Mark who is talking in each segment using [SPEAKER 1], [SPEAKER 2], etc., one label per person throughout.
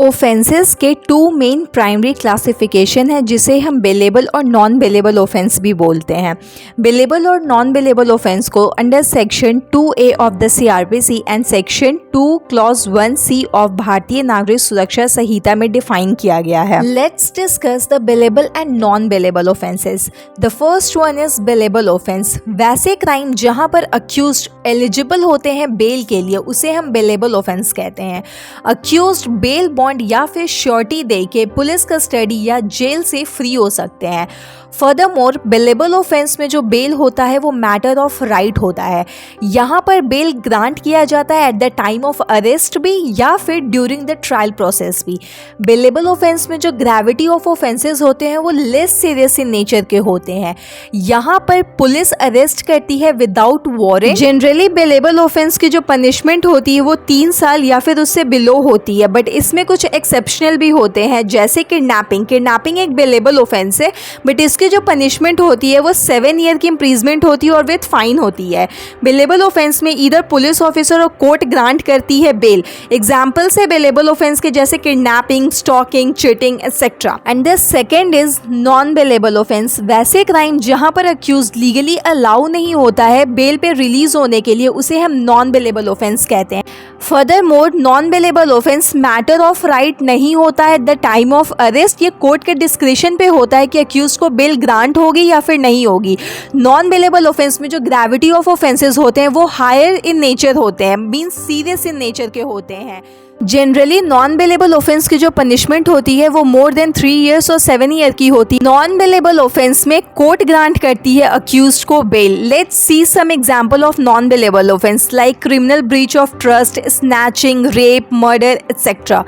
[SPEAKER 1] Offences के to main primary classification है जिसे हम बेलेबल और नॉन बेलेबल ऑफेंस भी बोलते हैं। बेलेबल और नॉन बेलेबल ऑफेंस को under section 2A of the CRPC and section 2 clause 1C of भारतीय नागरिक सुरक्षा संहिता में डिफाइन किया गया है। Let's discuss the bailable and non bailable offences. The first one is bailable offence. वैसे क्राइम जहां पर अक्यूज्ड एलिजिबल होते हैं बेल के लिए उसे हम बेलेबल ऑफेंस कहते हैं। अक्यूज्ड बेल बॉन्ड या फिर श्योरिटी दे के पुलिस कस्टडी या जेल से फ्री हो सकते हैं। फर्दरमोर बेलेबल ऑफेंस में जो बेल होता है वो मैटर ऑफ राइट होता है। यहाँ पर बेल ग्रांट किया जाता है at the time of arrest भी या फिर ड्यूरिंग द ट्रायल प्रोसेस भी। बेलेबल ऑफेंस में जो ग्रेविटी ऑफ ऑफेंसेस होते हैं वो लेस सीरियस इन नेचर के होते हैं। यहाँ पर पुलिस अरेस्ट करती है without warrant. Generally bailable offence की जो पनिशमेंट होती है वो 3 साल या फिर उससे बिलो होती है, बट इसमें कुछ एक्सेप्शनल भी होते हैं जैसे किडनैपिंग। किडनैपिंग एक बेलेबल ऑफेंस है बट इसके जो पनिशमेंट होती है वो 7 ईयर की इम्प्रीजमेंट होती है और विद फाइन होती है। बेलेबल ऑफेंस में इधर पुलिस ऑफिसर और कोर्ट ग्रांट करती है बेल। एग्जाम्पल्स है बेलेबल ऑफेंस के जैसे kidnapping, stalking, cheating etcetera. And the second is non bailable offence. वैसे क्राइम जहां पर अक्यूज लीगली अलाउ नहीं होता है बेल पे रिलीज होने के लिए उसे हम नॉन बेलेबल ऑफेंस कहते हैं। Furthermore non bailable offence matter of right नहीं होता है at the time of arrest. ये कोर्ट के डिस्क्रिशन पे होता है कि अक्यूज को बेल ग्रांट होगी या फिर नहीं होगी। नॉन बेलेबल ऑफेंस में जो ग्रेविटी ऑफ ऑफेंसेस होते हैं वो हायर इन नेचर होते हैं, मींस सीरियस इन नेचर के होते हैं। जनरली नॉन बेलेबल ऑफेंस की जो पनिशमेंट होती है वो मोर देन 3 ईयर्स और 7 ईयर की होती है। नॉन बेलेबल ऑफेंस में कोर्ट ग्रांट करती है अक्यूज्ड को bail. Let's see some example of non bailable offence like criminal breach of trust, snatching, rape, murder etcetera.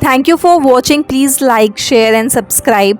[SPEAKER 1] Thank you for watching. Please like, share and subscribe.